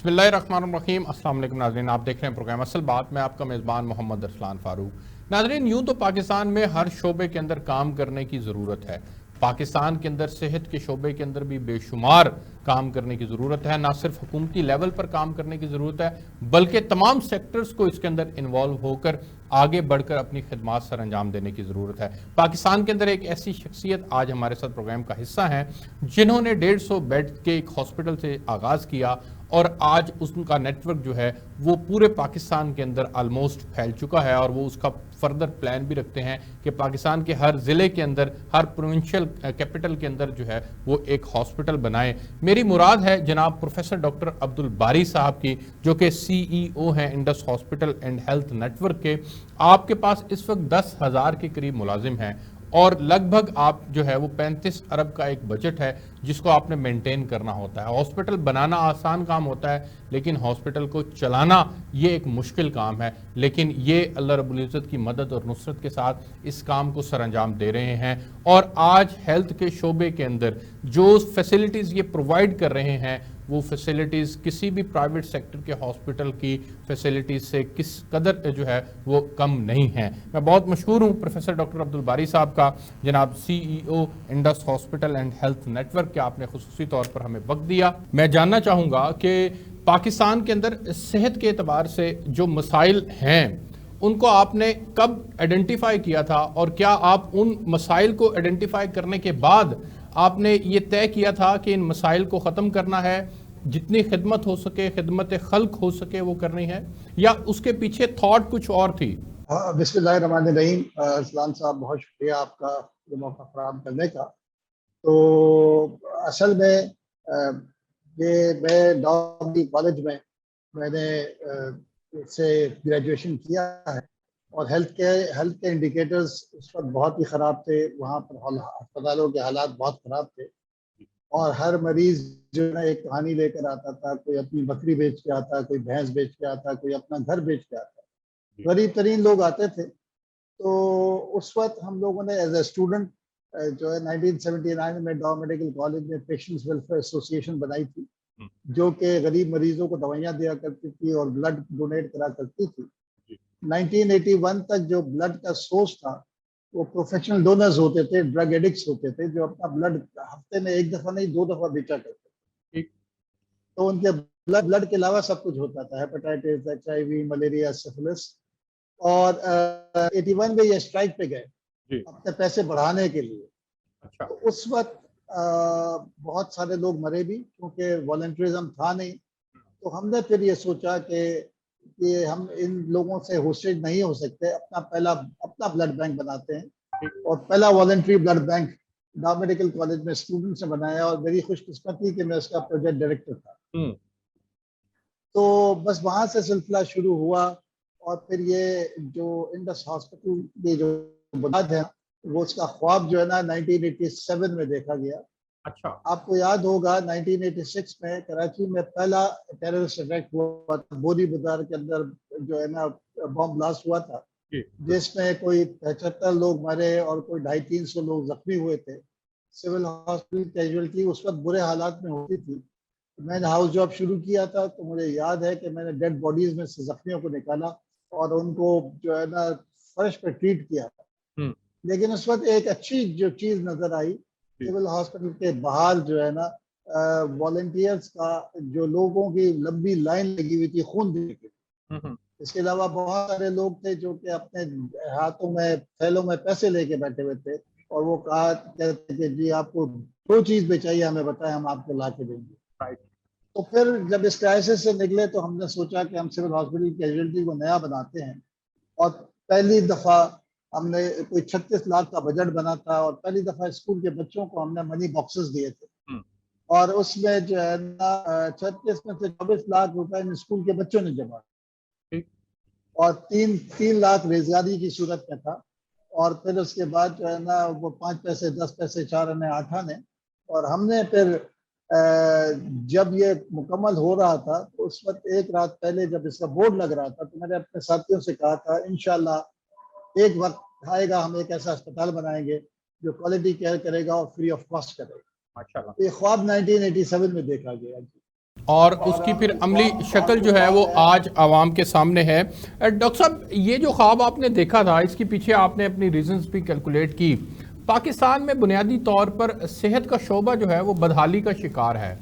बिस्मिल्लाहिर्रहमानिर्रहीम। अस्सलाम वालेकुम नाज़रीन, आप देख रहे हैं प्रोग्राम असल बात। मैं आपका मेज़बान मोहम्मद अरसलान फ़ारूक। नाज़रीन, यूँ तो पाकिस्तान में हर शोबे के अंदर काम करने की ज़रूरत है। पाकिस्तान के अंदर सेहत के शोबे के अंदर भी बेशुमार काम करने की ज़रूरत है। ना सिर्फ हुकूमती लेवल पर काम करने की ज़रूरत है, बल्कि तमाम सेक्टर्स को इसके अंदर इन्वॉल्व होकर आगे बढ़कर अपनी खिदमात सर अंजाम देने की ज़रूरत है। पाकिस्तान के अंदर एक ऐसी शख्सियत आज हमारे साथ प्रोग्राम का हिस्सा है जिन्होंने 150 बेड के एक हॉस्पिटल से आगाज़ किया और आज उनका नेटवर्क जो है वो पूरे पाकिस्तान के अंदर ऑलमोस्ट फैल चुका है और वो उसका फर्दर प्लान भी रखते हैं कि पाकिस्तान के हर ज़िले के अंदर, हर प्रोविंशियल कैपिटल के अंदर जो है वो एक हॉस्पिटल बनाए। मेरी मुराद है जनाब प्रोफेसर डॉक्टर अब्दुल बारी साहब की, जो कि CEO हैं Indus hospital and health network के। आपके पास इस वक्त 10,000 के करीब मुलाजिम हैं और लगभग आप जो है वो 35 अरब का एक बजट है जिसको आपने मेंटेन करना होता है। हॉस्पिटल बनाना आसान काम होता है, लेकिन हॉस्पिटल को चलाना ये एक मुश्किल काम है। लेकिन ये अल्लाह रब्बुल इज़्ज़त की मदद और नुसरत के साथ इस काम को सर अंजाम दे रहे हैं। और आज हेल्थ के शोबे के अंदर जो फैसिलिटीज़ ये प्रोवाइड कर रहे हैं वो फैसिलिटीज़ किसी भी प्राइवेट सेक्टर के हॉस्पिटल की फैसिलिटीज़ से किस कदर जो है वो कम नहीं है। मैं बहुत मशहूर हूँ प्रोफेसर डॉक्टर अब्दुल बारी साहब का, जनाब CEO Indus hospital and health network के। आपने खुसूसी तौर पर हमें वक्त दिया। मैं जानना चाहूँगा कि पाकिस्तान के अंदर सेहत के एतबार से जो मसाइल हैं उनको आपने कब आइडेंटिफाई किया था, और क्या आप उन मसाइल को आइडेंटिफाई करने के बाद आपने ये तय किया था कि इन मसाइल को ख़त्म करना है, जितनी खिदमत हो सके, खिदमत खल्क हो सके वो करनी है, या उसके पीछे थॉट कुछ और थी? बिस्मिल्लाहिर्रहमानिर्रहीम। अरसलान साहब, बहुत शुक्रिया आपका ये मौका फराहम करने का। तो असल में ये मैं डॉक्टरी कॉलेज में मैंने से ग्रेजुएशन किया है और हेल्थ के इंडिकेटर्स उस वक्त बहुत ही ख़राब थे। वहाँ पर अस्पतालों के हालात बहुत ख़राब थे और हर मरीज़ जो है एक कहानी लेकर आता था। कोई अपनी बकरी बेच के आता, कोई भैंस बेच के आता, कोई अपना घर बेच के आता। गरीब तरीन लोग आते थे। तो उस वक्त हम लोगों ने एज ए स्टूडेंट जो है 1979 में डॉ मेडिकल कॉलेज में पेशेंट्स वेलफेयर एसोसिएशन बनाई थी, जो कि गरीब मरीजों को दवाइयाँ दिया करती थी और ब्लड डोनेट करा करती थी। 1981 तक जो ब्लड का सोर्स था वो प्रोफेशनल डोनर्स होते थे, ड्रग एडिक्ट्स होते थे, जो अपना ब्लड हफ्ते में एक दफ़ा नहीं 2 दफ़ा बेचा करते थे। तो उनके ब्लड के अलावा सब कुछ होता था, हेपेटाइटिस, HIV, मलेरिया, सिफिलिस। और 81 में ये स्ट्राइक पे गए अपने पैसे बढ़ाने के लिए। अच्छा। तो उस वक्त बहुत सारे लोग मरे भी, क्योंकि वॉलंटरिज्म था नहीं। तो हमने फिर ये सोचा कि हम इन लोगों से होस्टेज नहीं हो सकते, अपना ब्लड बैंक बनाते हैं। और पहला वॉलंटरी ब्लड बैंक डॉ मेडिकल कॉलेज में स्टूडेंट्स ने बनाया और मेरी खुशकिस्मती कि मैं उसका प्रोजेक्ट डायरेक्टर था। तो बस वहाँ से सिलसिला शुरू हुआ और फिर ये जो इंडस हॉस्पिटल ये जो बुनियाद है वो उसका ख्वाब जो है ना 1987 में देखा गया। अच्छा। आपको याद होगा 1986 में कराची में पहला टेररिस्ट अटैक हुआ था। बोरी बाजार के अंदर जो है ना बॉम्ब ब्लास्ट हुआ था, जिसमें कोई 75 लोग मरे और कोई 250-300 लोग जख्मी हुए थे। सिविल हॉस्पिटल कैजुअलिटी उस वक्त बुरे हालात में होती थी। मैंने हाउस जॉब शुरू किया था तो मुझे याद है कि मैंने डेड बॉडीज में से जख्मियों को निकाला और उनको जो है ना फर्श पर ट्रीट किया था। लेकिन उस वक्त एक अच्छी जो चीज़ नज़र आई, सिविल हॉस्पिटल के बाहर जो है ना वॉलंटियर्स का जो लोगों की लंबी लाइन लगी हुई थी खून देने के। इसके अलावा बहुत सारे लोग थे जो कि अपने हाथों में थैलों में पैसे लेके बैठे हुए थे और वो कहते कि जी आपको जो चीज़ भी चाहिए हमें बताएं, हम आपको ला के देंगे। तो फिर जब इस क्राइसिस से निकले तो हमने सोचा कि हम सिविल हॉस्पिटल की कैजुअलिटी को नया बनाते हैं। और पहली दफ़ा हमने कोई 36 लाख का बजट बना था और पहली दफ़ा स्कूल के बच्चों को हमने मनी बॉक्सेस दिए थे। और उसमें जो है ना 36 में से 24 लाख रुपए स्कूल के बच्चों ने जमा और 3 लाख रेजगारी की सूरत में था। और फिर उसके बाद जो है ना वो 5 पैसे 10 पैसे 4 आने 8 आने। और हमने फिर जब ये मुकम्मल हो रहा था तो उस वक्त एक रात पहले जब इसका बोर्ड लग रहा था तो मैंने अपने साथियों से कहा था इंशाल्लाह एक वक्त आएगा हम एक ऐसा अस्पताल बनाएंगे जो क्वालिटी केयर करेगा और फ्री ऑफ कॉस्ट करेगा। माशाल्लाह। ये ख्वाब 1987 में देखा गया। और उसकी फिर अमली शक्ल जो है वो आज आवाम के सामने है। डॉक्टर साहब, ये जो ख्वाब आपने देखा था, इसके पीछे आपने अपनी रीजंस भी कैलकुलेट की। पाकिस्तान में बुनियादी तौर पर सेहत का शोबा जो है वो बदहाली का शिकार है।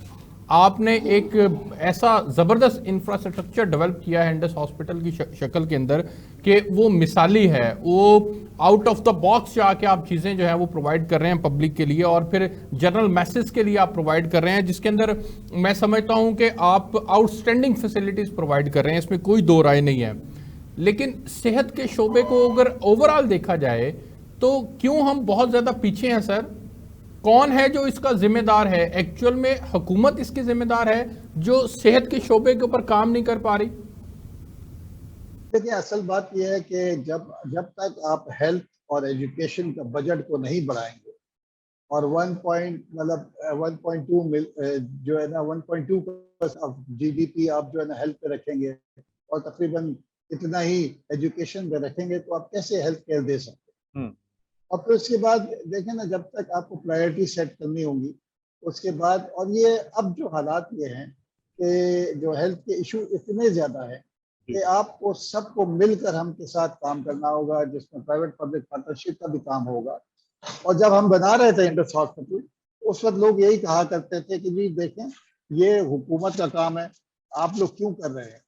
आपने एक ऐसा ज़बरदस्त इंफ्रास्ट्रक्चर डेवलप किया है इंडस हॉस्पिटल की शक्ल के अंदर कि वो मिसाली है। वो आउट ऑफ द बॉक्स जाके आप चीज़ें जो है वो प्रोवाइड कर रहे हैं पब्लिक के लिए, और फिर जनरल मैसेज के लिए आप प्रोवाइड कर रहे हैं, जिसके अंदर मैं समझता हूं कि आप आउटस्टैंडिंग फैसिलिटीज़ प्रोवाइड कर रहे हैं, इसमें कोई दो राय नहीं है। लेकिन सेहत के शोबे को अगर ओवरऑल देखा जाए तो क्यों हम बहुत ज़्यादा पीछे हैं सर? कौन है जो इसका जिम्मेदार है? एक्चुअल में हुकूमत इसकी जिम्मेदार है जो सेहत के शोबे के ऊपर काम नहीं कर पा रही? देखिए, असल बात यह है कि जब जब तक आप हेल्थ और एजुकेशन का बजट को नहीं बढ़ाएंगे और 1.2 जो है ना 1.2% ऑफ जीडीपी आप जो है ना हेल्थ पे रखेंगे और तकरीबन इतना ही एजुकेशन पे रखेंगे, तो आप कैसे हेल्थ केयर दे सकते हैं? और फिर उसके बाद देखें ना, जब तक आपको प्रायोरिटी सेट करनी होगी उसके बाद, और ये अब जो हालात ये हैं कि जो हेल्थ के इशू इतने ज़्यादा है कि आपको सबको मिलकर हम के साथ काम करना होगा, जिसमें प्राइवेट पब्लिक पार्टनरशिप का भी काम होगा। और जब हम बना रहे थे इंडस हॉस्पिटल, उस वक्त लोग यही कहा करते थे कि जी देखें, ये हुकूमत का काम है, आप लोग क्यों कर रहे हैं?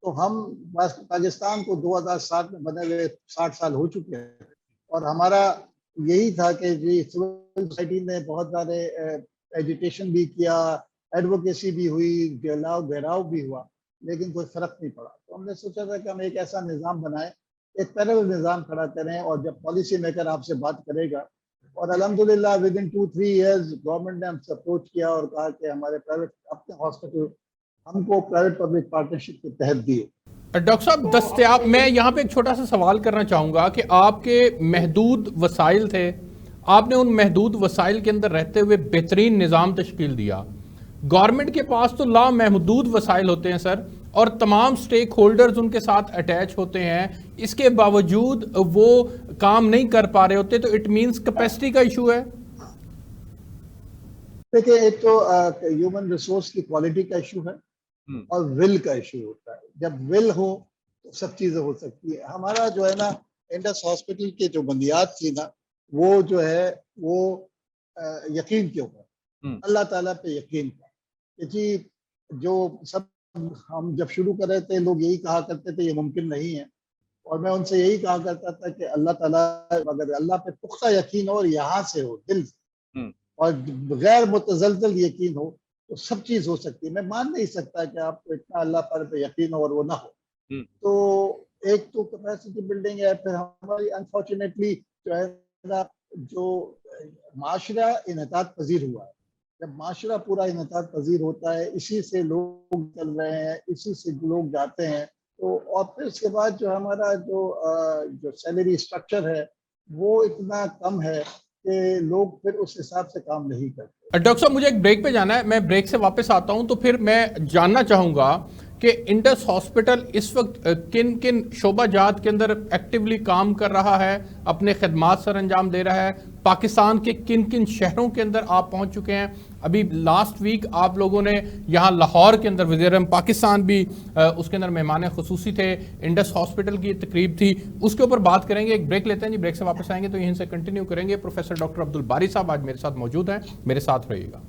तो हम बस पाकिस्तान को 2007 में बने हुए 60 साल हो चुके हैं, और हमारा यही था कि जी सिविल सोसाइटी ने बहुत सारे एजुटेशन भी किया, एडवोकेसी भी हुई, घेराव भी हुआ, लेकिन कोई फर्क नहीं पड़ा। तो हमने सोचा था कि हम एक ऐसा निज़ाम बनाएं, एक पैरेलल निज़ाम खड़ा करें, और जब पॉलिसी मेकर आपसे बात करेगा, और अल्हम्दुलिल्लाह विद इन 2-3 ईयर्स गवर्नमेंट ने हमसे अप्रोच किया और कहा कि हमारे प्राइवेट अपने हॉस्पिटल हमको प्राइवेट पब्लिक पार्टनरशिप के तहत दिए। डॉक्टर साहब, दस्तयाब, मैं यहाँ पे एक छोटा सा सवाल करना चाहूँगा कि आपके महदूद वसाइल थे, आपने उन महदूद वसाइल के अंदर रहते हुए बेहतरीन निज़ाम तश्कील दिया। गवर्नमेंट के पास तो लामहदूद वसाइल होते हैं सर, और तमाम स्टेक होल्डर्स उनके साथ अटैच होते हैं, इसके बावजूद वो काम नहीं कर पा रहे होते, तो इट मीन्स कैपेसिटी का इशू है। देखिए, एक तो ह्यूमन रिसोर्स की क्वालिटी का इशू है और विल का इशू होता है। जब विल हो तो सब चीजें हो सकती है। हमारा जो है ना इंडस हॉस्पिटल की जो बुनियाद थी ना, वो जो है वो यकीन के ऊपर, अल्लाह ताला पे यकीन था कि जी जो सब हम जब शुरू कर रहे थे, लोग यही कहा करते थे ये मुमकिन नहीं है, और मैं उनसे यही कहा करता था कि अल्लाह ताला, अगर अल्लाह पे पुख्ता यकीन हो और यहाँ से हो, दिल से, और गैर मुतजलजल यकीन हो, तो सब चीज हो सकती है। मैं मान नहीं सकता कि आपको इतना अल्लाह पर पे यकीन हो और वो ना हो। तो एक तो कैपेसिटी बिल्डिंग है, फिर हमारी अनफॉर्चुनेटली जो है ना, जो माशरा इन्हतात पजीर हुआ है। जब माशरा पूरा इन्हतात पजीर होता है, इसी से लोग चल रहे हैं, इसी से लोग जाते हैं, तो और फिर उसके बाद जो हमारा जो सैलरी स्ट्रक्चर है वो इतना कम है कि लोग फिर उस हिसाब से काम नहीं करते। डॉक्टर साहब, मुझे एक ब्रेक पे जाना है, मैं ब्रेक से वापस आता हूं, तो फिर मैं जानना चाहूंगा कि इंडस हॉस्पिटल इस वक्त किन किन शोबाजात के अंदर एक्टिवली काम कर रहा है, अपने खदमात सर अंजाम दे रहा है, पाकिस्तान के किन किन शहरों के अंदर आप पहुंच चुके हैं। अभी लास्ट वीक आप लोगों ने यहाँ लाहौर के अंदर वज़ीर-ए-आज़म पाकिस्तान भी उसके अंदर मेहमान खुसूसी थे, इंडस हॉस्पिटल की तकरीब थी, उसके ऊपर बात करेंगे। एक ब्रेक लेते हैं जी, ब्रेक से वापस आएंगे तो यहीं से कंटिन्यू करेंगे। प्रोफेसर डॉक्टर अब्दुल बारी साहब आज मेरे साथ मौजूद हैं, मेरे साथ रहिएगा।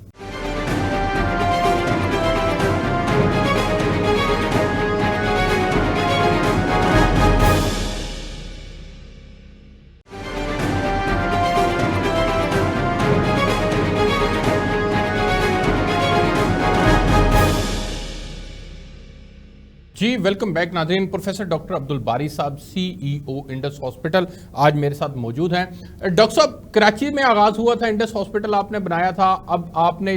जी वेलकम बैक नाज़रीन। प्रोफेसर डॉक्टर अब्दुल बारी साहब, CEO इंडस हॉस्पिटल, आज मेरे साथ मौजूद हैं। डॉक्टर साहब, कराची में आगाज़ हुआ था इंडस हॉस्पिटल, आपने बनाया था, अब आपने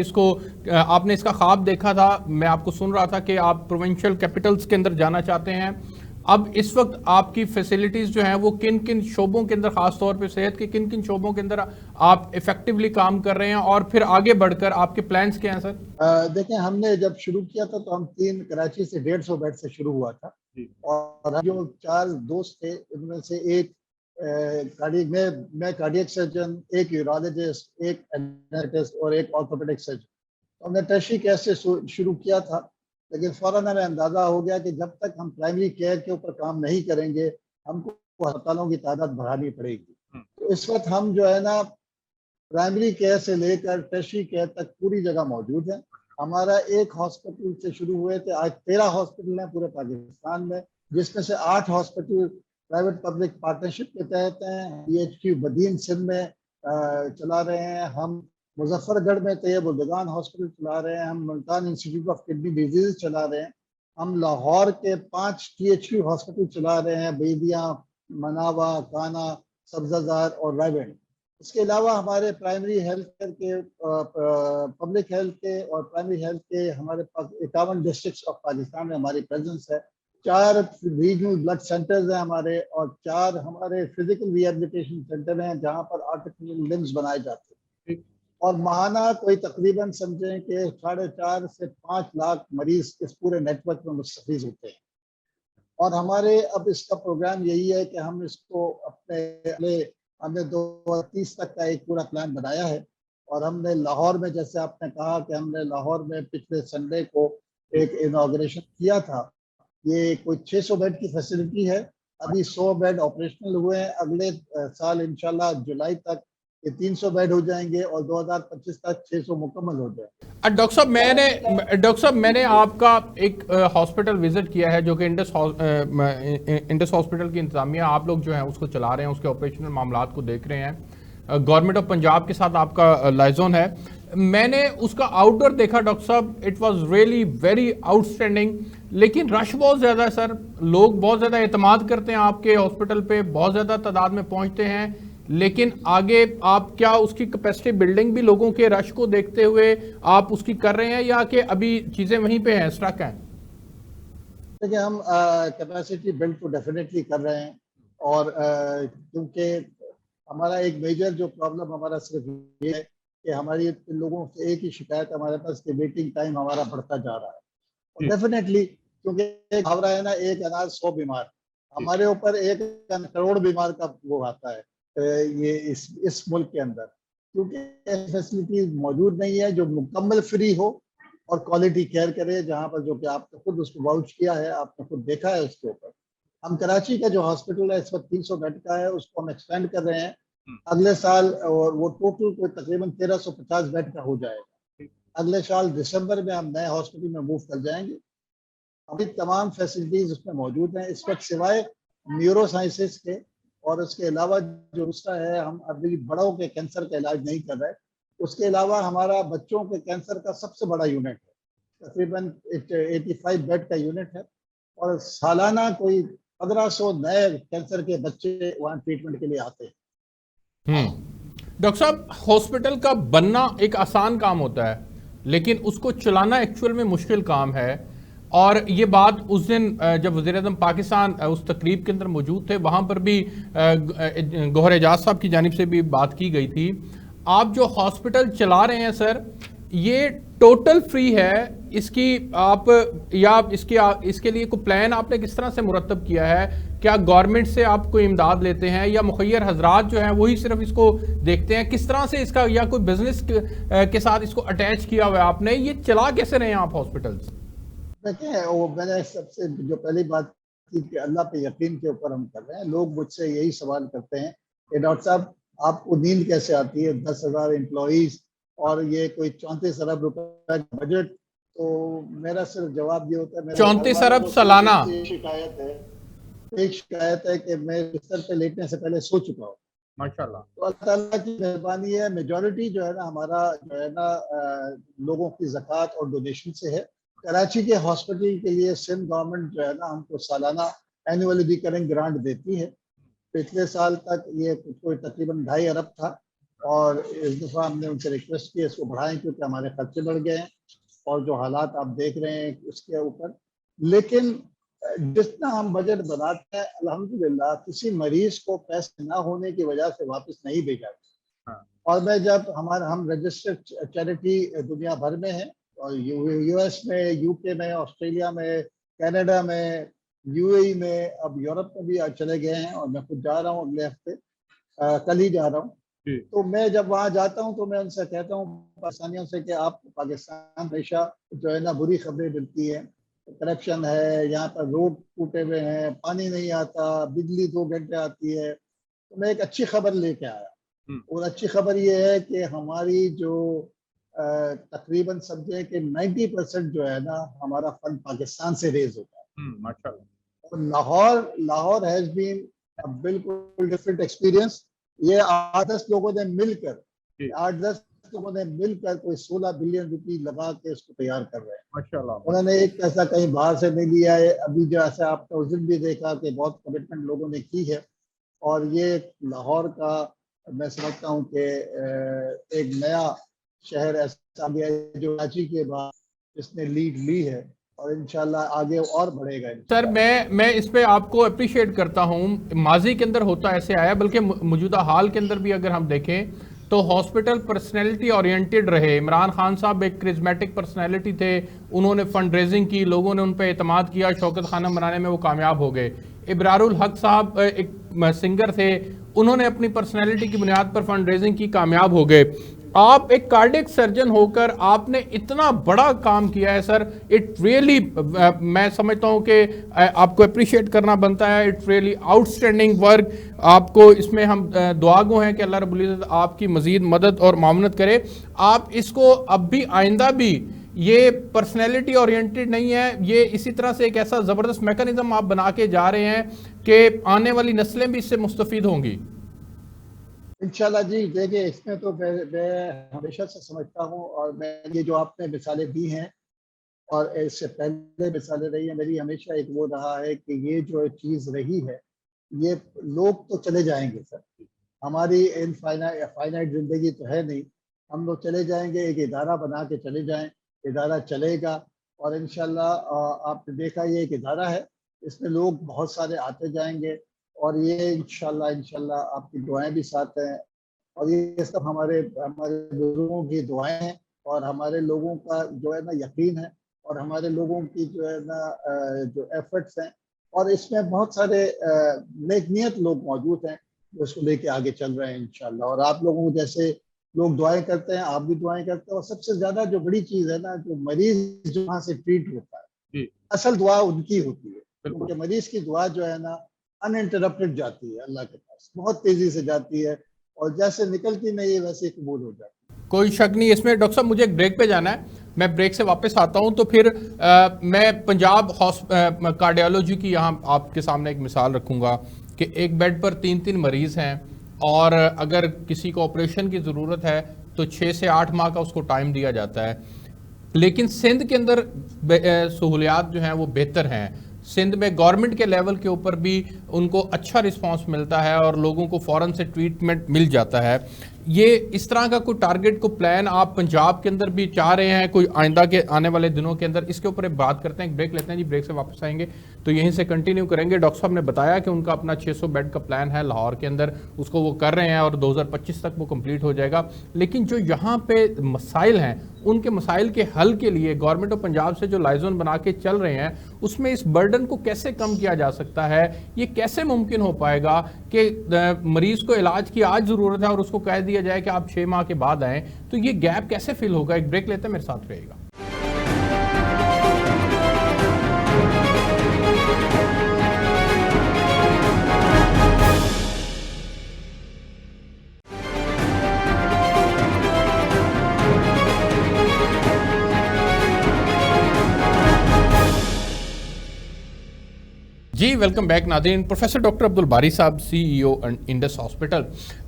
इसका ख्वाब देखा था, मैं आपको सुन रहा था कि आप प्रोविंशियल कैपिटल्स के अंदर जाना चाहते हैं। अब इस वक्त आपकी फैसिलिटीज़ जो हैं वो किन किन शोबों के अंदर, ख़ास तौर पे सेहत के किन किन शोबों के अंदर आप इफेक्टिवली काम कर रहे हैं, और फिर आगे बढ़कर आपके प्लान्स क्या हैं सर? देखें, हमने जब शुरू किया था तो हम कराची से 150 बेड से शुरू हुआ था, और हम जो 4 दोस्त थे उनमें से एक मैं कार्डियक सर्जन, एक यूरोलॉजिस्ट, एक एनेस्टेटिस्ट और एक ऑर्थोपेडिक सर्जन, तो हमने टर्शरी केयर से शुरू किया था, लेकिन फौरन हमें अंदाजा हो गया कि जब तक हम प्राइमरी केयर के ऊपर काम नहीं करेंगे हमको अस्पतालों की तादाद बढ़ानी पड़ेगी। तो इस वक्त हम जो है ना प्राइमरी केयर से लेकर टर्शरी केयर तक पूरी जगह मौजूद है। हमारा एक हॉस्पिटल से शुरू हुए थे, आज 13 हॉस्पिटल हैं पूरे पाकिस्तान में, जिसमें से 8 हॉस्पिटल प्राइवेट पब्लिक पार्टनरशिप के तहत हैं। PHQ बदीन सिंध में चला रहे हैं हम, मुजफ्फरगढ़ में तैयब-उल-बगान हॉस्पिटल चला रहे हैं हम, Multan institute of kidney disease चला रहे हैं हम, लाहौर के 5 THQ हॉस्पिटल चला रहे हैं, बेदिया, मनावा, काना, सब्जाजार और रायबेंड। इसके अलावा हमारे प्राइमरी हेल्थ केयर के, पब्लिक हेल्थ के और प्राइमरी हेल्थ के हमारे पास 51 डिस्ट्रिक्ट्स ऑफ पाकिस्तान में हमारी प्रेजेंस है। 4 रीजनल ब्लड सेंटर्स हैं हमारे, और 4 हमारे फिजिकल रिहेबिलिटेशन सेंटर हैं जहां पर आर्टिफिशियल लिम्स बनाए जाते हैं। और माहाना कोई तकरीबन समझें कि 4.5 से 5 लाख मरीज इस पूरे नेटवर्क में मुस्तफीज होते हैं। और हमारे अब इसका प्रोग्राम यही है कि हम इसको हमने 2030 तक का एक पूरा प्लान बनाया है। और हमने लाहौर में, जैसे आपने कहा कि हमने लाहौर में पिछले संडे को एक इनॉग्रेशन किया था, ये कोई 600 बेड की फैसिलिटी है। अभी 100 बेड ऑपरेशनल हुए हैं, अगले साल इंशाल्लाह जुलाई तक ये 300 बेड हो जाएंगे और 2025 तक 600 मुकम्मल हो जाएंगे। डॉक्टर साहब मैंने आपका एक हॉस्पिटल विजिट किया है जो कि इंडस हॉस्पिटल की इंतजामिया आप लोग जो है उसको चला रहे हैं, उसके ऑपरेशनल मामलात को देख रहे हैं। गवर्नमेंट ऑफ पंजाब के साथ आपका लाइजोन है। मैंने उसका आउटडोर देखा डॉक्टर साहब, it was really very outstanding, लेकिन रश बहुत ज़्यादा है सर। लोग बहुत ज़्यादा एतमाद करते हैं आपके हॉस्पिटल पे, बहुत ज़्यादा तादाद में पहुंचते हैं, लेकिन आगे आप क्या उसकी कैपेसिटी बिल्डिंग भी लोगों के रश को देखते हुए आप उसकी कर रहे हैं, या कि अभी चीज़ें वहीं पे हैं, स्टक हैं? देखिए, हम कैपेसिटी बिल्ड तो डेफिनेटली कर रहे हैं। और क्योंकि हमारा एक मेजर जो प्रॉब्लम हमारा सिर्फ ये है कि हमारी लोगों से एक ही शिकायत हमारे पास कि वेटिंग टाइम हमारा बढ़ता जा रहा है। और डेफिनेटली क्योंकि एक मुहावरा है ना, एक अनाज 100 बीमार, हमारे ऊपर 1 करोड़ बीमार का वो आता है ये इस मुल्क के अंदर, क्योंकि फैसिलिटीज मौजूद नहीं है जो मुकम्मल फ्री हो और क्वालिटी केयर करे। जहाँ पर, जो कि आपने खुद उसको वाउच किया है, आपने खुद देखा है उसके ऊपर। हम कराची का जो हॉस्पिटल है इस वक्त 300 बेड का है, उसको हम एक्सपेंड कर रहे हैं अगले साल, और वो टोटल कोई तकरीबन 1350 बेड का हो जाएगा। अगले साल दिसंबर में हम नए हॉस्पिटल में मूव कर जाएंगे। अभी तमाम फैसिलिटीज उसमें मौजूद हैं इस वक्त, सिवाय न्यूरो साइंसेस के। और उसके अलावा जो दूसरा है, हम अभी बड़ों के कैंसर का इलाज नहीं कर रहे। उसके अलावा हमारा बच्चों के कैंसर का सबसे बड़ा यूनिट है, तकरीबन 85 बेड का यूनिट है, और सालाना कोई 1500 नए कैंसर के बच्चे वहाँ ट्रीटमेंट के लिए आते हैं। डॉक्टर साहब, हॉस्पिटल का बनना एक आसान काम होता है, लेकिन उसको चलाना एक्चुअल में मुश्किल काम है। और ये बात उस दिन जब वज़ीर-ए-आज़म पाकिस्तान उस तकरीब के अंदर मौजूद थे, वहाँ पर भी गौहर एजाज साहब की जानिब से भी बात की गई थी। आप जो हॉस्पिटल चला रहे हैं सर, ये टोटल फ्री है, इसकी आप या इसके लिए कोई प्लान आपने किस तरह से मुरतब किया है? क्या गवर्नमेंट से आप कोई इमदाद लेते हैं, या मुखय्यर हजरात जो हैं वही सिर्फ इसको देखते हैं? किस तरह से इसका, या कोई बिजनेस के साथ इसको अटैच किया हुआ है आपने? ये चला कैसे रहे हैं आप हॉस्पिटल्स? देखिए, वो मैंने सबसे जो पहली बात की कि अल्लाह पे यकीन के ऊपर हम कर रहे हैं। लोग मुझसे यही सवाल करते हैं कि डॉक्टर साहब आपको नींद कैसे आती है, 10,000 एम्प्लॉइज और ये कोई 34 अरब रुपए का बजट। तो मेरा सिर्फ जवाब ये होता है, 34 अरब सालाना। एक शिकायत है कि मैं बिस्तर पे लेटने से पहले सो चुका हूँ। माशाल्लाह। तो अल्लाह ताला की मेहरबानी है, मेजॉरिटी जो है ना हमारा जो है ना लोगों की ज़कात और डोनेशन से है। कराची के हॉस्पिटल के लिए सिंध गवर्नमेंट जो है ना हमको सालाना एनुअल रिकरिंग ग्रांट देती है। पिछले साल तक ये कोई तकरीबन 2.5 अरब था, और इस दफ़ा हमने उनसे रिक्वेस्ट की इसको बढ़ाएं क्योंकि हमारे खर्चे बढ़ गए हैं और जो हालात आप देख रहे हैं उसके ऊपर। लेकिन जितना हम बजट बनाते हैं, अल्हम्दुलिल्लाह किसी मरीज को पैसे ना होने की वजह से वापस नहीं भेजा। और मैं जब हम रजिस्टर्ड चैरिटी दुनिया भर में है, और US में, UK में, ऑस्ट्रेलिया में, कनाडा में, UAE में, अब यूरोप में भी चले गए हैं, और मैं खुद जा रहा हूँ अगले हफ्ते, कल ही जा रहा हूँ। तो मैं जब वहाँ जाता हूँ तो मैं उनसे कहता हूँ पाकिस्तानियों से कि आप पाकिस्तान हमेशा जो है ना बुरी खबरें मिलती है, करप्शन है, यहाँ पर रोड टूटे हुए हैं, पानी नहीं आता, बिजली 2 घंटे आती है। तो मैं एक अच्छी खबर लेके आया, और अच्छी खबर ये है कि हमारी जो तकरीबन समझे कि 90% जो है ना हमारा फंड पाकिस्तान से रेज होता है। माशाल्लाह। और लाहौर लाहौर हैज बीन बिल्कुल डिफरेंट एक्सपीरियंस। ये 8-10 लोगों ने मिलकर 8-10 लोगों ने मिलकर कोई 16 बिलियन रुपए लगा के इसको तैयार कर रहे हैं। माशाल्लाह। उन्होंने एक पैसा कहीं बाहर से नहीं लिया है। अभी जो ऐसा आपने उस दिन भी देखा कि बहुत कमिटमेंट लोगों ने की है, और ये लाहौर का मैं समझता हूँ कि एक नया शहर ऐसा गया है जो कराची के बाद इसने लीड ली है, और इंशाल्लाह आगे और बढ़ेगा। सर मैं इस पे आपको अप्रिशिएट करता हूँ। माजी के अंदर होता ऐसे आया, बल्कि मौजूदा हाल के अंदर भी अगर हम देखें तो हॉस्पिटल पर्सनैलिटी ओरिएंटेड रहे। इमरान खान साहब एक क्रिज्मेटिक पर्सनैलिटी थे, उन्होंने फंड रेजिंग की, लोगों ने उन पर एतमाद किया, शौकत खाना बनाने में वो कामयाब हो गए। इब्रारुल हक साहब एक सिंगर थे, उन्होंने अपनी पर्सनैलिटी की बुनियाद पर फंड रेजिंग की, कामयाब हो गए। आप एक कार्डियक सर्जन होकर आपने इतना बड़ा काम किया है सर, इट रियली मैं समझता हूं कि आपको अप्रिशिएट करना बनता है। It really outstanding work. आपको इसमें हम दुआ गो हैं कि अल्लाह रब्बुल इज़्ज़त आपकी मजीद मदद और मामनत करे। आप इसको अब भी आइंदा भी, ये पर्सनैलिटी ओरिएंटेड नहीं है, ये इसी तरह से एक ऐसा ज़बरदस्त मैकेनिज्म आप बना के जा रहे हैं कि आने वाली नस्लें भी इससे मुस्तफ़ीद होंगी। इंशाल्लाह जी। देखिए, इसमें तो मैं हमेशा से समझता हूँ, और मैं ये जो आपने मिसालें दी हैं और इससे पहले मिसालें रही हैं, मेरी हमेशा एक वो रहा है कि ये जो चीज़ रही है, ये लोग तो चले जाएंगे सर, हमारी फाइनाइट जिंदगी तो है नहीं। हम लोग चले जाएंगे, एक इदारा बना के चले जाएं, इदारा चलेगा, और इंशाल्लाह आपने देखा ये एक इदारा है, इसमें लोग बहुत सारे आते जाएंगे, और ये इंशाल्लाह इंशाल्लाह आपकी दुआएं भी साथ हैं, और ये सब हमारे हमारे बुजुर्गों की दुआएं हैं, और हमारे लोगों का जो है ना यकीन है, और हमारे लोगों की जो है ना जो एफर्ट्स हैं, और इसमें बहुत सारे नेक नियत लोग मौजूद हैं जो इसको लेके आगे चल रहे हैं इंशाल्लाह। और आप लोगों को जैसे लोग दुआएं करते हैं, आप भी दुआएं करते हैं, और सबसे ज्यादा जो बड़ी चीज है ना, जो मरीज जो वहां से ट्रीट होता है, असल दुआ उनकी होती है, क्योंकि मरीज की दुआ जो है ना अनइंटरप्टेड जाती है अल्लाह के पास, बहुत तेजी से जाती है, और जैसे निकलती नहीं है वैसे कबूल हो जाती है। कोई शक नहीं इसमें। डॉक्टर साहब मुझे एक ब्रेक पे जाना है, मैं ब्रेक से वापस आता हूं, तो फिर मैं पंजाब कार्डियोलॉजी की यहाँ आपके सामने एक मिसाल रखूंगा कि एक बेड पर 3-3 मरीज हैं, और अगर किसी को ऑपरेशन की ज़रूरत है तो 6 से 8 माह का उसको टाइम दिया जाता है। लेकिन सिंध के अंदर सहूलियात जो हैं वो बेहतर हैं। सिंध में गवर्नमेंट के लेवल के ऊपर भी उनको अच्छा रिस्पांस मिलता है और लोगों को फ़ौरन से ट्रीटमेंट मिल जाता है। ये इस तरह का कोई टारगेट को प्लान आप पंजाब के अंदर भी चाह रहे हैं कोई आइंदा के आने वाले दिनों के अंदर? इसके ऊपर एक बात करते हैं, एक ब्रेक लेते हैं जी, ब्रेक से वापस आएंगे तो यहीं से कंटिन्यू करेंगे। डॉक्टर साहब ने बताया कि उनका अपना 600 बेड का प्लान है लाहौर के अंदर, उसको वो कर रहे हैं और 2025 तक वो कंप्लीट हो जाएगा। लेकिन जो यहाँ पे मसाइल हैं, उनके मसाइल के हल के लिए गवर्नमेंट ऑफ पंजाब से जो लाइजोन बना के चल रहे हैं, उसमें इस बर्डन को कैसे कम किया जा सकता है? ये कैसे मुमकिन हो पाएगा कि मरीज को इलाज की आज ज़रूरत है और उसको कह दिया जाए कि आप 6 माह के बाद आएँ? तो ये गैप कैसे फिल होगा? एक ब्रेक लेते हैं, मेरे साथ रहेगा। जी वेलकम बैक नाज़रीन। प्रोफेसर डॉक्टर अब्दुल बारी साहब, CEO इंडस हॉस्पिटल।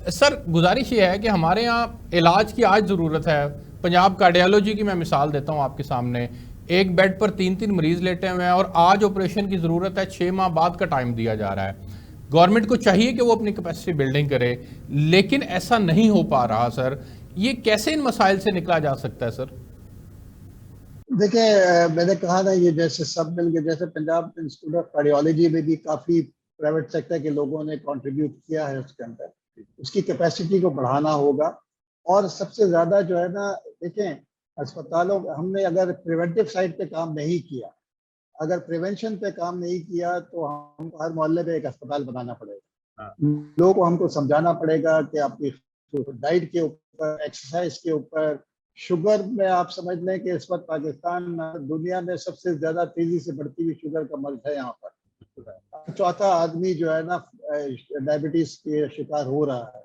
सर, गुजारिश ये है कि हमारे यहाँ इलाज की आज ज़रूरत है। पंजाब कार्डियोलॉजी की मैं मिसाल देता हूँ आपके सामने, एक बेड पर 3-3 मरीज़ लेटे हुए हैं और आज ऑपरेशन की ज़रूरत है, 6 माह बाद का टाइम दिया जा रहा है। गवर्नमेंट को चाहिए कि वो अपनी कैपेसिटी बिल्डिंग करे, लेकिन ऐसा नहीं हो पा रहा। सर, ये कैसे इन मसाइल से निकला जा सकता है? सर देखिए, मैंने कहा ना, ये जैसे सब मिल के, जैसे पंजाब इंस्टीट्यूट ऑफ कार्डियोलॉजी में भी काफ़ी प्राइवेट सेक्टर के लोगों ने कंट्रीब्यूट किया है उसके अंदर, उसकी कैपेसिटी को बढ़ाना होगा। और सबसे ज़्यादा जो है ना, देखें, अस्पतालों हमने अगर प्रिवेंटिव साइड पे काम नहीं किया, अगर प्रिवेंशन पे काम नहीं किया, तो हमको हर मोहल्ले पे एक अस्पताल बनाना पड़ेगा। लोगों को हमको समझाना पड़ेगा कि आपकी डाइट के ऊपर, एक्सरसाइज के ऊपर, शुगर में आप समझ लें कि इस वक्त पाकिस्तान दुनिया में सबसे ज्यादा तेजी से बढ़ती हुई शुगर का मर्ज है। यहाँ पर चौथा आदमी जो है ना डायबिटीज के शिकार हो रहा है।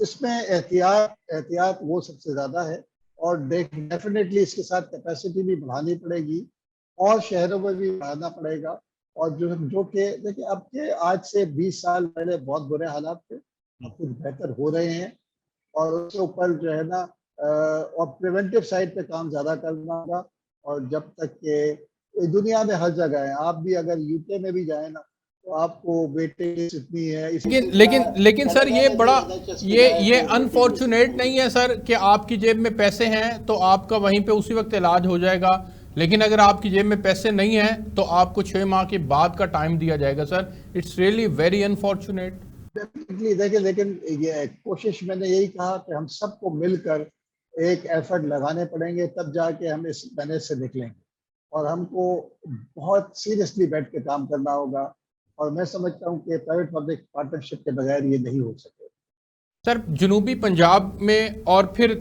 इसमें एहतियात एहतियात वो सबसे ज्यादा है, और डेफिनेटली इसके साथ कैपेसिटी भी बढ़ानी पड़ेगी और शहरों में भी बढ़ाना पड़ेगा। और जो कि देखिए, अब के आज से 20 साल पहले बहुत बुरे हालात थे, अब कुछ बेहतर हो रहे हैं, और उसके ऊपर जो है ना और प्रिवेंटिव साइड पे काम ज्यादा करना होगा। और जब तक के दुनिया में हर जगह है, आप भी अगर यूके में भी जाए ना, तो आपको वेटेज इतनी है। लेकिन सर, ये बड़ा ये अनफॉर्चुनेट नहीं है सर कि आपकी जेब में पैसे हैं तो आपका वहीं पे उसी वक्त इलाज हो जाएगा, लेकिन अगर आपकी जेब में पैसे नहीं हैं तो आपको 6 माह के बाद का टाइम दिया जाएगा। Sir, it's really very unfortunate. Definitely देखिए, लेकिन ये कोशिश मैंने यही कहा कि हम सबको मिलकर एक एफर्ट लगाने पड़ेंगे, तब जाके हम इस मैनेज से निकलेंगे। और हमको बहुत सीरियसली बैठ के काम करना होगा, और मैं समझता हूँ कि प्राइवेट पब्लिक पार्टनरशिप के बगैर ये नहीं हो सके। सर, जनूबी पंजाब में और फिर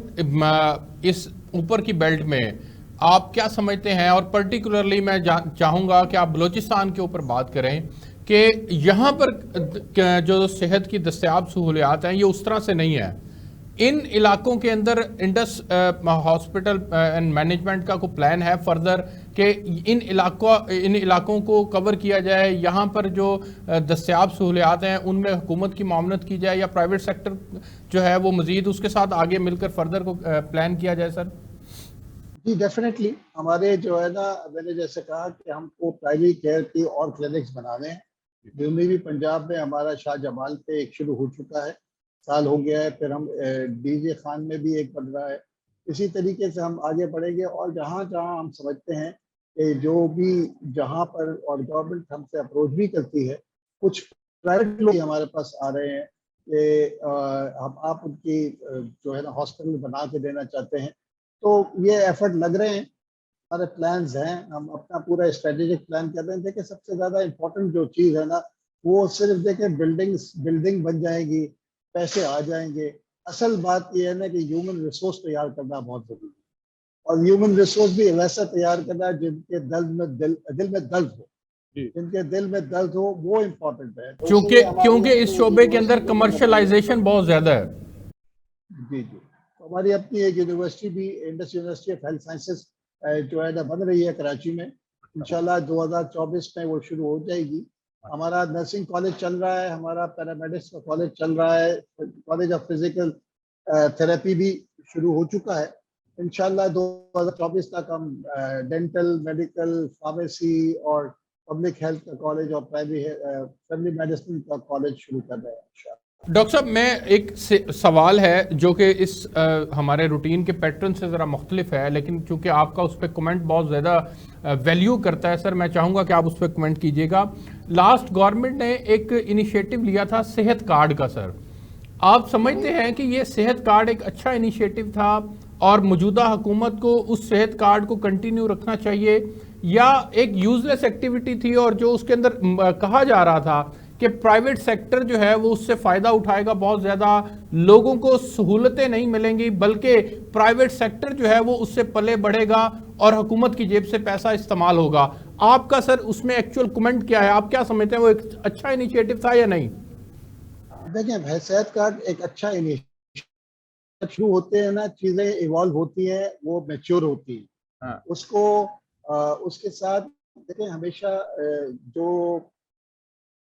इस ऊपर की बेल्ट में आप क्या समझते हैं, और पर्टिकुलरली मैं चाहूँगा कि आप बलूचिस्तान के ऊपर बात करें कि यहाँ पर जो सेहत की दस्तयाब सहूलियात हैं ये उस तरह से नहीं है। इन इलाकों के अंदर इंडस हॉस्पिटल एंड मैनेजमेंट का कोई प्लान है फर्दर कि इन इलाकों को कवर किया जाए, यहाँ पर जो दस्तयाब सहूलियात हैं उनमें हुकूमत की मामनत की जाए, या प्राइवेट सेक्टर जो है वो मजीद उसके साथ आगे मिलकर फर्दर को प्लान किया जाए? सर जी डेफिनेटली, हमारे जो है ना, मैंने जैसे कहा कि हमको प्राइमरी केयर की और क्लिनिक्स बनाने हैं। जनूबी पंजाब में हमारा शाह जमाल पे एक शुरू हो चुका है, साल हो गया है। फिर हम डीजे खान में भी एक बन रहा है। इसी तरीके से हम आगे बढ़ेंगे, और जहाँ जहाँ हम समझते हैं कि जो भी जहाँ पर, और गवर्नमेंट हमसे अप्रोच भी करती है, कुछ प्राइवेट लोग हमारे पास आ रहे हैं कि हम आप उनकी जो है ना हॉस्पिटल बना के देना चाहते हैं। तो ये एफर्ट लग रहे हैं, हमारे प्लान्स हैं, हम अपना पूरा स्ट्रेटेजिक प्लान कर रहे हैं। देखिए, सबसे ज़्यादा इम्पोर्टेंट जो चीज़ है ना, वो सिर्फ देखिए बिल्डिंग बन जाएगी, पैसे आ जाएंगे। असल बात ये है ना कि ह्यूमन रिसोर्स तैयार करना बहुत जरूरी है, और ह्यूमन रिसोर्स भी वैसा तैयार करना जिनके दिल में दर्द हो, जिनके दिल में दर्द हो, वो इम्पोर्टेंट है। तो क्योंकि इस शोबे के अंदर कमर्शलाइजेशन बहुत ज्यादा है। जी जी, तो हमारी अपनी एक यूनिवर्सिटी भी, Indus university of health sciences जो है ना बन रही है कराची में। इंशाल्लाह 2024 में वो शुरू हो जाएगी। हमारा नर्सिंग कॉलेज चल रहा है, हमारा पैरामेडिक्स का कॉलेज चल रहा है, कॉलेज ऑफ फिजिकल थेरेपी भी शुरू हो चुका है। इंशाल्लाह 2024 तक हम डेंटल, मेडिकल, फार्मेसी और पब्लिक हेल्थ का कॉलेज और फैमिली मेडिसिन का कॉलेज शुरू कर रहे हैं इंशाल्लाह। डॉक्टर साहब, मैं एक सवाल है जो कि इस हमारे रूटीन के पैटर्न से ज़रा मुख्तलिफ है, लेकिन चूंकि आपका उस पर कमेंट बहुत ज़्यादा वैल्यू करता है सर, मैं चाहूँगा कि आप उस पर कमेंट कीजिएगा। लास्ट गवर्नमेंट ने एक इनिशिएटिव लिया था सेहत कार्ड का। सर, आप समझते हैं कि ये सेहत कार्ड एक अच्छा इनिशिएटिव था और मौजूदा हुकूमत को उस सेहत कार्ड को कंटिन्यू रखना चाहिए, या एक यूजलेस एक्टिविटी थी और जो उसके अंदर कहा जा रहा था कि प्राइवेट सेक्टर जो है वो उससे फायदा उठाएगा, बहुत ज्यादा लोगों को सहूलतें नहीं मिलेंगी, बल्कि प्राइवेट सेक्टर जो है वो उससे पले बढ़ेगा और हुकूमत की जेब से पैसा इस्तेमाल होगा? आपका सर उसमें एक्चुअल कमेंट क्या है? आप क्या समझते हैं, वो एक अच्छा इनिशिएटिव था या नहीं? देखिए, सेहत कार्ड एक अच्छा इनिशिएटिव, शुरू होते हैं ना, चीजें इवॉल्व होती हैं, वो मैच्योर होती हैं। हाँ। उसको उसके साथ देखिए, हमेशा जो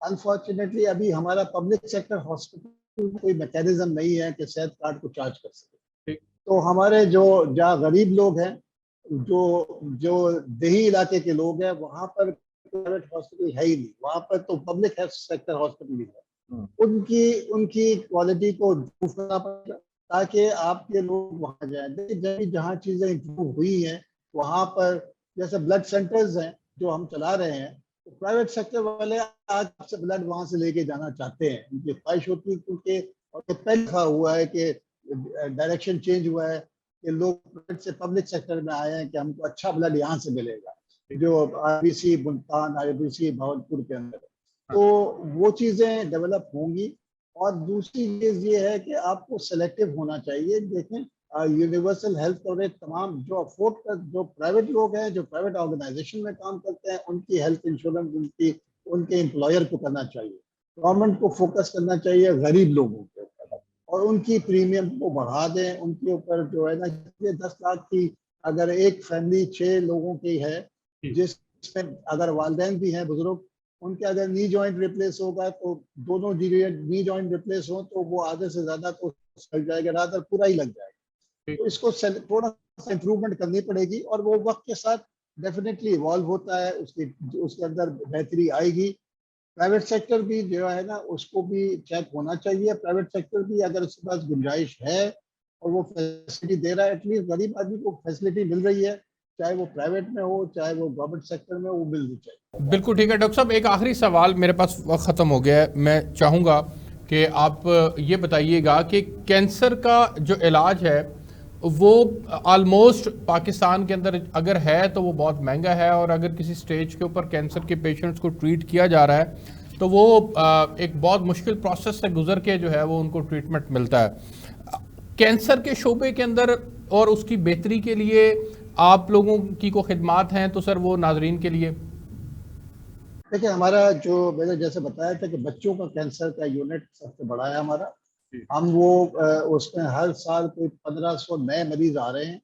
अनफॉर्चुनेटली अभी हमारा पब्लिक सेक्टर हॉस्पिटल में कोई मैकेनिज्म नहीं है कि सेहत कार्ड को चार्ज कर सके। तो हमारे जो जहाँ गरीब लोग हैं, जो जो देही इलाके के लोग हैं, वहाँ पर प्राइवेट हॉस्पिटल है ही नहीं, वहाँ पर तो पब्लिक हेल्थ सेक्टर हॉस्पिटल ही है। उनकी क्वालिटी को इम्प्रूव करना पड़ेगा ताकि आपके लोग वहाँ जाए। जहाँ चीजें इम्प्रूव हुई हैं वहाँ पर, जैसे ब्लड सेंटर्स हैं जो हम चला रहे हैं, तो प्राइवेट सेक्टर वाले आज से ब्लड वहां से लेके जाना चाहते हैं, उनकी ख्वाहिश होती है, क्योंकि पहले हुआ है कि डायरेक्शन चेंज हुआ है कि लोग प्राइवेट से पब्लिक सेक्टर में आए हैं कि हमको अच्छा ब्लड यहाँ से मिलेगा, जो आईबीसी मुल्तान, आईबीसी भावलपुर के अंदर। तो वो चीजें डेवलप होंगी, और दूसरी चीज ये है कि आपको सेलेक्टिव होना चाहिए। देखें, यूनिवर्सल हेल्थ कवरेज तमाम जो अफोर्ड कर, जो प्राइवेट लोग हैं, जो प्राइवेट ऑर्गेनाइजेशन में काम करते हैं, उनकी हेल्थ इंश्योरेंस उनके एम्प्लॉयर को करना चाहिए। गवर्नमेंट को फोकस करना चाहिए गरीब लोगों के ऊपर और उनकी प्रीमियम को बढ़ा दें। उनके ऊपर जो है ना, ये 10 लाख की अगर एक फैमिली 6 लोगों की है, जिसमें अगर वालिदैन भी हैं बुजुर्ग, उनके अगर नी जॉइंट रिप्लेस होगा तो दोनों नी जॉइंट रिप्लेस हो तो वो आधे से ज्यादा तो लग जाएगा, रात पूरा ही लग जाएगा। तो इसको थोड़ा सा इंप्रूवमेंट करनी पड़ेगी और वो वक्त के साथ डेफिनेटली इवॉल्व होता है, उसके अंदर बेहतरी आएगी। प्राइवेट सेक्टर भी जो है ना, उसको भी चेक होना चाहिए। प्राइवेट सेक्टर भी अगर उसके पास गुंजाइश है और वो फैसिलिटी दे रहा है, एटलीस्ट गरीब आदमी को फैसिलिटी मिल रही है, चाहे वो प्राइवेट में हो चाहे वो गवर्नमेंट सेक्टर में, वो मिलनी चाहिए। बिल्कुल ठीक है डॉक्टर साहब, एक आखिरी सवाल, मेरे पास वक्त ख़त्म हो गया है। मैं चाहूँगा कि आप ये बताइएगा कि कैंसर का जो इलाज है वो ऑलमोस्ट पाकिस्तान के अंदर अगर है तो वो बहुत महंगा है, और अगर किसी स्टेज के ऊपर कैंसर के पेशेंट्स को ट्रीट किया जा रहा है तो वो एक बहुत मुश्किल प्रोसेस से गुजर के जो है वो उनको ट्रीटमेंट मिलता है। कैंसर के शोबे के अंदर और उसकी बेहतरी के लिए आप लोगों की को खिदमात हैं, तो सर वो नाजरीन के लिए। देखिए, हमारा जो मैंने जैसे बताया था कि बच्चों का कैंसर का यूनिट सबसे बड़ा है हमारा। हम वो उसमें हर साल कोई 1500 नए मरीज आ रहे हैं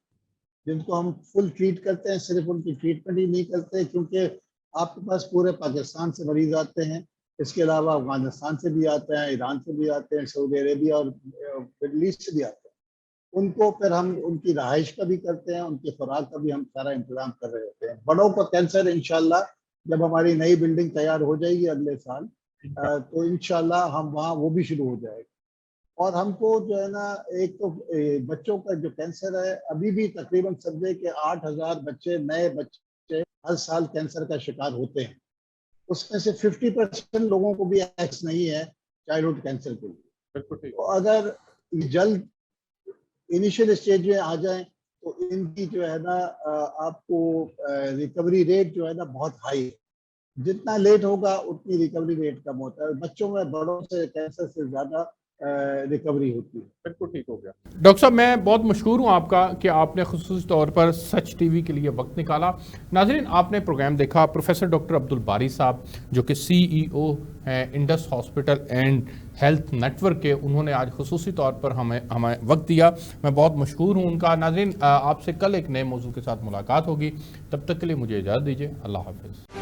जिनको हम फुल ट्रीट करते हैं। सिर्फ उनकी ट्रीटमेंट ही नहीं करते, क्योंकि आपके पास पूरे पाकिस्तान से मरीज आते हैं, इसके अलावा अफगानिस्तान से भी आते हैं, ईरान से भी आते हैं, सऊदी अरेबिया और मिडल ईस्ट से भी आते हैं। उनको फिर हम उनकी रहाइश का भी करते हैं, उनकी खुराक का भी हम सारा इंतजाम कर रहे होते हैं। बड़ों का कैंसर इंशाल्लाह जब हमारी नई बिल्डिंग तैयार हो जाएगी अगले साल, तो इंशाल्लाह हम वहाँ वो भी शुरू हो जाएगा। और हमको जो है ना, एक तो बच्चों का जो कैंसर है, अभी भी तकरीबन समझे कि 8000 बच्चे, नए बच्चे हर साल कैंसर का शिकार होते हैं। उसमें से 50% लोगों को भी एक्सेस नहीं है चाइल्डहुड कैंसर के लिए। तो अगर जल्द इनिशियल स्टेज में आ जाए तो इनकी जो है ना, आपको रिकवरी रेट जो है ना बहुत हाई है। जितना लेट होगा उतनी रिकवरी रेट कम होता है। बच्चों में बड़ों से कैंसर से ज्यादा रिकवरी होती है। बिल्कुल ठीक हो गया। डॉक्टर साहब, मैं बहुत मशहूर हूँ आपका कि आपने खुसूसी तौर पर सच टीवी के लिए वक्त निकाला। नाज़रीन, आपने प्रोग्राम देखा। प्रोफेसर डॉक्टर अब्दुल बारी साहब जो कि CEO हैं Indus hospital and health network के, उन्होंने आज खुसूसी तौर पर हमें वक्त दिया। मैं बहुत मशहूर हूँ उनका। नाज़रीन, आपसे कल एक नए मौजू के साथ मुलाकात होगी। तब तक के लिए मुझे इजाज़त दीजिए। अल्लाह हाफ़िज़।